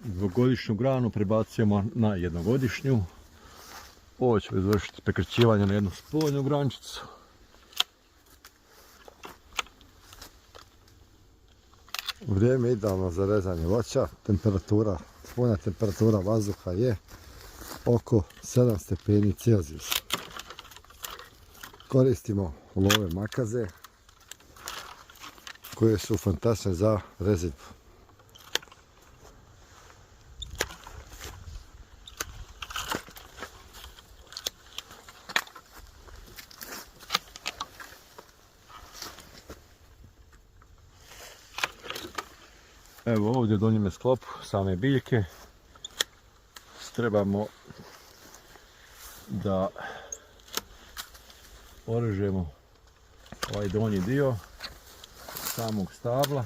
dvogodišnju granu prebacujemo na jednogodišnju. Ovo ćemo izvršiti prekrćivanje na jednu spoljnu grančicu. Vrijeme je idealno za rezanje voća. Spoljna temperatura vazduha je oko 7 stepeni Celzijusa. Koristimo olove makaze koje su fantastične za rezidbu. Evo ovdje u donjem sklopu same biljke trebamo da orežemo ovaj donji dio samog stabla